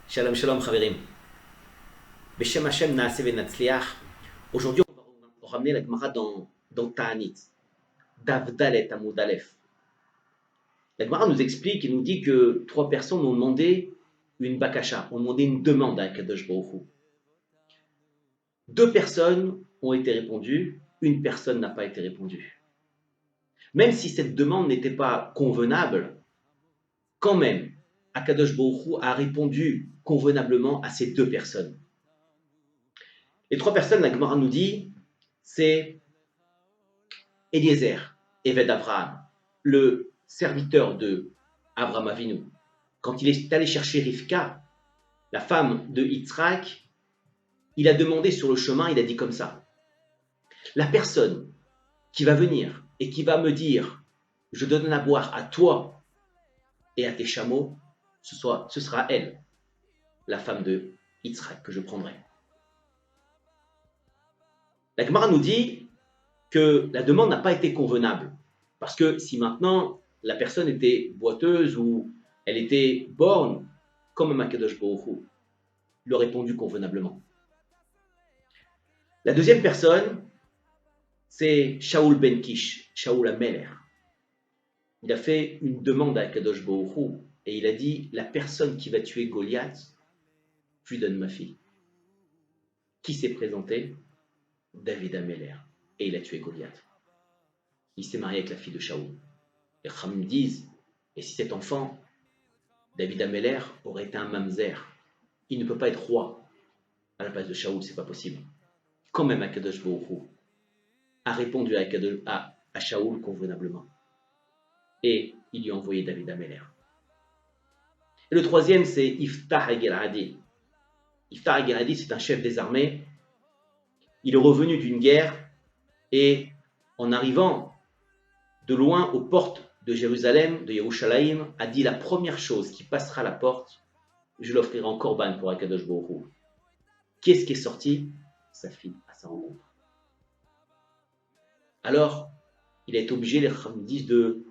Shalom Shalom Chaverim. Beshem Hashem Naaseh Venatzliach. Aujourd'hui, on va ramener la Gemara dans Ta'anit. Davdalet Amoud Aleph. La Gemara nous explique et nous dit que trois personnes ont demandé une bakasha, ont demandé une demande à Kadosh Baruch Hu. Deux personnes ont été répondues, une personne n'a pas été répondue. Même si cette demande n'était pas convenable, quand même, Akadosh Baruch Hu a répondu convenablement à ces deux personnes. Les trois personnes, la Gemara nous dit, c'est Eliezer, Eved Avraham, le serviteur de Avraham Avinu. Quand il est allé chercher Rivka, la femme de Yitzhak, il a demandé sur le chemin, il a dit comme ça: la personne qui va venir et qui va me dire je donne à boire à toi et à tes chameaux, ce sera elle, la femme de Yitzhak, que je prendrai. La Gemara nous dit que la demande n'a pas été convenable, parce que si maintenant la personne était boiteuse ou elle était borne, comme Akadosh Baruch Hu, il aurait répondu convenablement. La deuxième personne, c'est Shaoul ben Kish, Shaoul HaMelech. Il a fait une demande à Akadosh Baruch Hu et il a dit: la personne qui va tuer Goliath, je lui donne ma fille. Qui s'est présenté? David HaMelech. Et il a tué Goliath. Il s'est marié avec la fille de Shaoul. Les Khamim disent: et si cet enfant, David HaMelech, aurait été un mamzer, il ne peut pas être roi à la place de Shaoul, c'est pas possible. Quand même, Akadosh Baruch Hu a répondu à Shaoul convenablement. Et il lui a envoyé David HaMelech. Et le troisième, c'est Iftach HaGeladi. Iftach HaGeladi, c'est un chef des armées. Il est revenu d'une guerre et en arrivant de loin aux portes de Jérusalem, de Yerushalayim, a dit: la première chose qui passera à la porte, je l'offrirai en korban pour Akadosh Baruch Hu. Qu'est-ce qui est sorti? Sa fille, à sa rencontre. Alors, il a été obligé, les Chachamim disent, de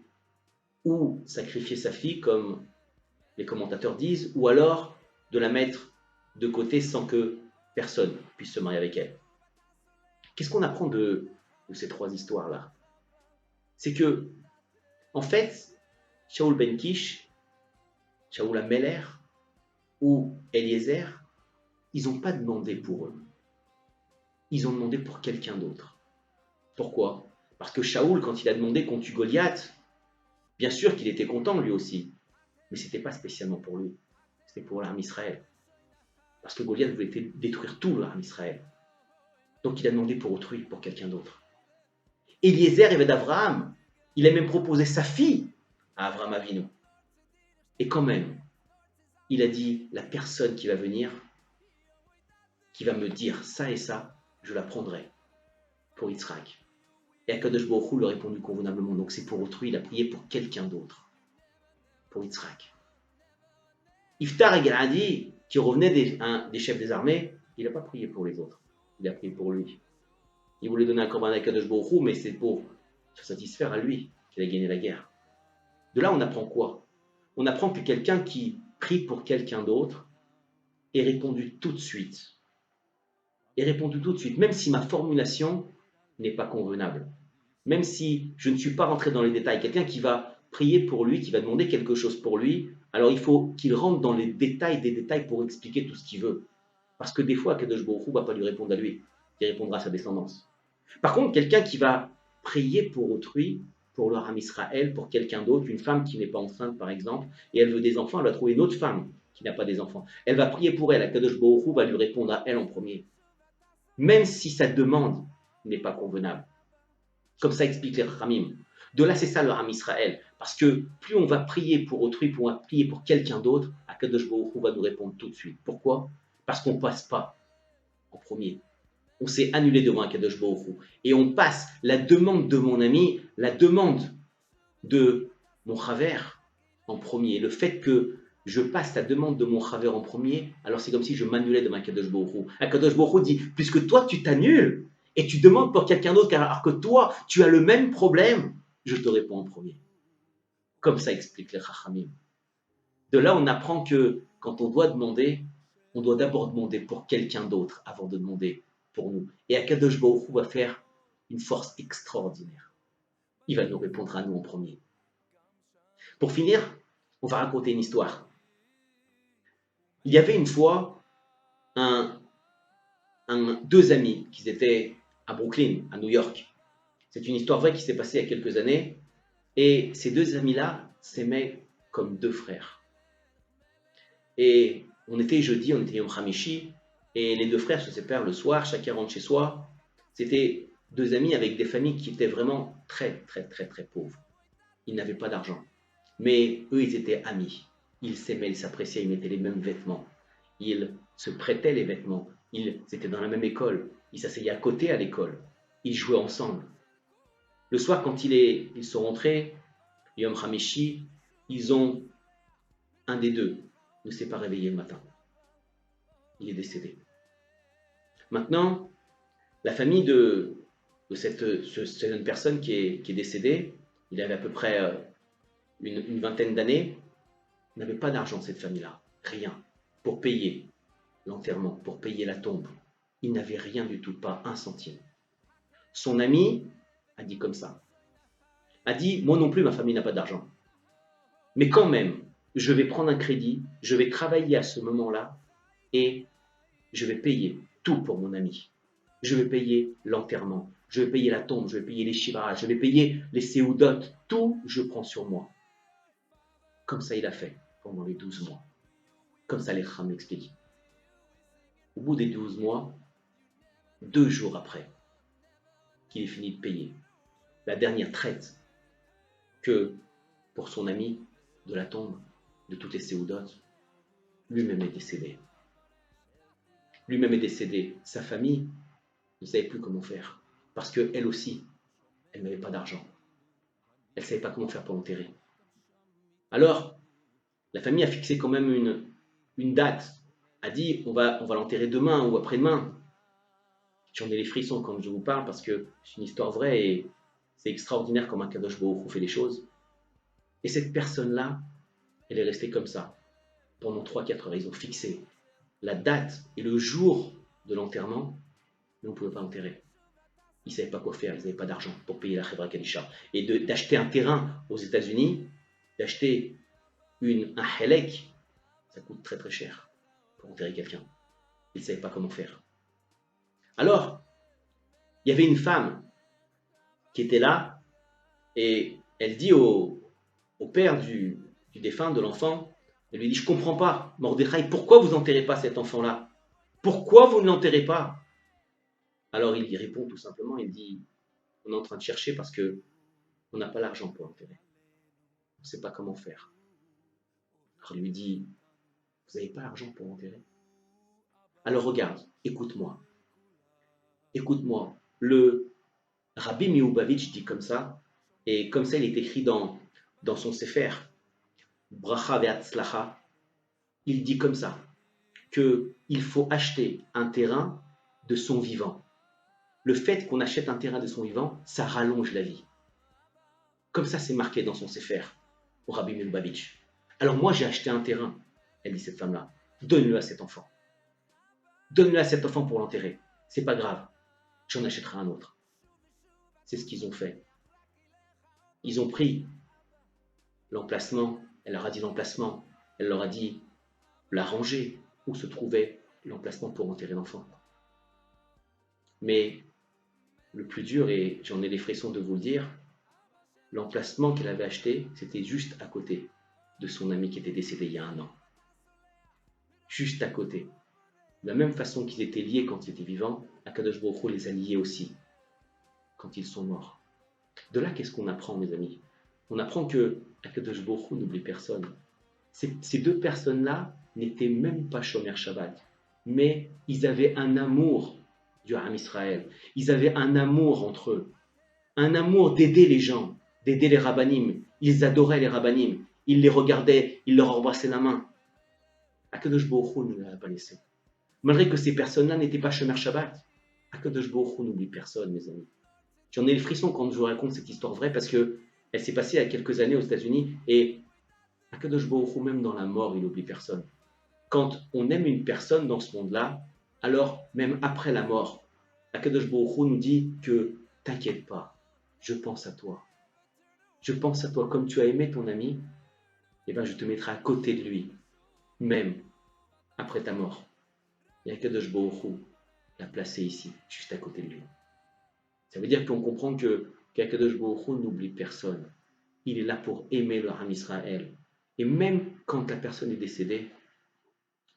ou sacrifier sa fille, comme les commentateurs disent, ou alors de la mettre de côté sans que personne puisse se marier avec elle. Qu'est-ce qu'on apprend de ces trois histoires-là? C'est que, en fait, Shaoul ben Kish, Shaoul HaMelech ou Eliezer, ils n'ont pas demandé pour eux. Ils ont demandé pour quelqu'un d'autre. Pourquoi? Parce que Shaoul, quand il a demandé qu'on tue Goliath, bien sûr qu'il était content lui aussi, mais ce n'était pas spécialement pour lui, c'était pour l'armée Israël. Parce que Goliath voulait détruire tout l'armée Israël. Donc il a demandé pour autrui, pour quelqu'un d'autre. Eliezer, Eved Avraham, il a même proposé sa fille à Avraham Avinu. Et quand même, il a dit: la personne qui va venir, qui va me dire ça et ça, je la prendrai pour Yitzhak. Et Akadosh Baruch Hu lui a répondu convenablement. Donc c'est pour autrui, il a prié pour quelqu'un d'autre, pour Yitzhak. Iftach HaGeladi, qui revenait des chefs des armées, il n'a pas prié pour les autres, il a prié pour lui. Il voulait donner un korban à Akadosh Baruch Hu, mais c'est pour se satisfaire à lui qu'il a gagné la guerre. De là, on apprend quoi? On apprend que quelqu'un qui prie pour quelqu'un d'autre est répondu tout de suite. Est répondu tout de suite, même si ma formulation n'est pas convenable. Même si je ne suis pas rentré dans les détails. Quelqu'un qui va prier pour lui, qui va demander quelque chose pour lui, alors il faut qu'il rentre dans les détails des détails pour expliquer tout ce qu'il veut. Parce que des fois, Akadosh Baruch Hu ne va pas lui répondre à lui, il répondra à sa descendance. Par contre, quelqu'un qui va prier pour autrui, pour leur âme Israël, pour quelqu'un d'autre, une femme qui n'est pas enceinte par exemple, et elle veut des enfants, elle va trouver une autre femme qui n'a pas des enfants. Elle va prier pour elle, Akadosh Baruch Hu va lui répondre à elle en premier. Même si sa demande n'est pas convenable. Comme ça explique les Chachamim. De là, c'est ça le âme Israël. Parce que plus on va prier pour autrui, plus on va prier pour quelqu'un d'autre, Akadosh Baruch Hu va nous répondre tout de suite. Pourquoi? Parce qu'on ne passe pas en premier. On s'est annulé devant Akadosh Baruch Hu. Et on passe la demande de mon ami, la demande de mon chaver en premier. Le fait que je passe la demande de mon chaver en premier, alors c'est comme si je m'annulais devant Akadosh Baruch Hu. Akadosh Baruch Hu dit: puisque toi tu t'annules et tu demandes pour quelqu'un d'autre alors que toi tu as le même problème, je te réponds en premier. Comme ça explique les Chachamim. De là on apprend que quand on doit demander, On doit d'abord demander pour quelqu'un d'autre avant de demander pour nous. Et Akadosh Baruch Hu va faire une force extraordinaire. Il va nous répondre à nous en premier. Pour finir, on va raconter une histoire. Il y avait une fois deux amis qui étaient à Brooklyn, à New York. C'est une histoire vraie qui s'est passée il y a quelques années. Et ces deux amis-là s'aimaient comme deux frères. Et on était jeudi, on était Yom Hamishi, et les deux frères se séparent le soir, chacun rentre chez soi. C'était deux amis avec des familles qui étaient vraiment très, très, très, très pauvres. Ils n'avaient pas d'argent. Mais eux, ils étaient amis. Ils s'aimaient, ils s'appréciaient, ils mettaient les mêmes vêtements. Ils se prêtaient les vêtements. Ils étaient dans la même école. Ils s'asseyaient à côté à l'école. Ils jouaient ensemble. Le soir, quand ils sont rentrés, Yom Hamishi, un des deux ne s'est pas réveillé le matin. Il est décédé. Maintenant, la famille de cette jeune personne qui est décédée, il avait à peu près une vingtaine d'années, n'avait pas d'argent, cette famille-là. Rien. Pour payer l'enterrement, pour payer la tombe. Il n'avait rien du tout, pas un centime. Son ami a dit comme ça. A dit, moi non plus, ma famille n'a pas d'argent. Mais quand même, je vais prendre un crédit, je vais travailler à ce moment-là et je vais payer tout pour mon ami. Je vais payer l'enterrement, je vais payer la tombe, je vais payer les shivas, je vais payer les séoudotes, tout je prends sur moi. Comme ça il a fait pendant les 12 mois. Comme ça les Chacham l'expliquent. Au bout des 12 mois, 2 jours après qu'il ait fini de payer la dernière traite que pour son ami de la tombe, de toutes les séoudotes, lui-même est décédé. Lui-même est décédé. Sa famille ne savait plus comment faire. Parce qu'elle aussi, elle n'avait pas d'argent. Elle ne savait pas comment faire pour l'enterrer. Alors, la famille a fixé quand même une date. A dit, on va l'enterrer demain ou après-demain. J'en ai les frissons quand je vous parle parce que c'est une histoire vraie et c'est extraordinaire comment un Kadosh Baruch Hu fait les choses. Et cette personne-là, elle est restée comme ça pendant 3-4 heures. Ils ont fixé la date et le jour de l'enterrement, mais on ne pouvait pas l'enterrer. Ils ne savaient pas quoi faire, ils n'avaient pas d'argent pour payer la Chevra Kadisha. Et d'acheter un terrain aux États-Unis, d'acheter un helek, ça coûte très très cher pour enterrer quelqu'un. Ils ne savaient pas comment faire. Alors, il y avait une femme qui était là et elle dit au père du défunt, de l'enfant, elle lui dit, je ne comprends pas, Mordechai, pourquoi vous n'enterrez pas cet enfant-là? Pourquoi vous ne l'enterrez pas? Alors il y répond tout simplement, il dit, on est en train de chercher parce que on n'a pas l'argent pour l'enterrer. On ne sait pas comment faire. Alors il lui dit, vous n'avez pas l'argent pour l'enterrer? Alors regarde, écoute-moi. Écoute-moi. Le Rabbi Meubavitch dit comme ça, et comme ça il est écrit dans son Sefer, Bracha ve'atzlacha, il dit comme ça, qu'il faut acheter un terrain de son vivant. Le fait qu'on achète un terrain de son vivant, ça rallonge la vie. Comme ça, c'est marqué dans son Sefer, au Rabbi Meubavitch. Alors moi, j'ai acheté un terrain, elle dit cette femme-là. Donne-le à cet enfant. Donne-le à cet enfant pour l'enterrer. C'est pas grave, j'en achèterai un autre. C'est ce qu'ils ont fait. Ils ont pris l'emplacement, elle leur a dit l'emplacement, elle leur a dit la rangée où se trouvait l'emplacement pour enterrer l'enfant. Mais le plus dur, et j'en ai les frissons de vous le dire, l'emplacement qu'elle avait acheté, c'était juste à côté de son ami qui était décédé il y a 1 an. Juste à côté. De la même façon qu'ils étaient liés quand ils étaient vivants, Akadosh Baruch Hu les a liés aussi quand ils sont morts. De là, qu'est-ce qu'on apprend, mes amis? On apprend que Akadosh Baruch Hu n'oublie personne. Ces deux personnes-là n'étaient même pas Shomer Shabbat, mais ils avaient un amour du Ham Israël. Ils avaient un amour entre eux, un amour d'aider les gens, d'aider les rabbanim. Ils adoraient les rabbanim. Ils les regardaient, ils leur embrassaient la main. Akadosh Baruch Hu ne l'a pas laissé. Malgré que ces personnes-là n'étaient pas Shomer Shabbat, Akadosh Baruch Hu n'oublie personne, mes amis. J'en ai les frissons quand je vous raconte cette histoire vraie parce que elle s'est passée il y a quelques années aux États-Unis et Akadosh Baruch Hu, même dans la mort, il n'oublie personne. quand on aime une personne dans ce monde-là, alors même après la mort, Akadosh Baruch Hu nous dit que t'inquiète pas, je pense à toi. Je pense à toi comme tu as aimé ton ami, et bien je te mettrai à côté de lui, même après ta mort. Et Akadosh Baruch Hu l'a placé ici, juste à côté de lui. Ça veut dire qu'on comprend que qu'Akadosh Baruch Hu n'oublie personne. Il est là pour aimer le Ham Israël. Et même quand la personne est décédée,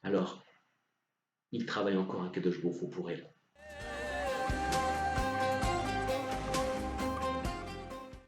alors il travaille encore à Akadosh Baruch Hu pour elle.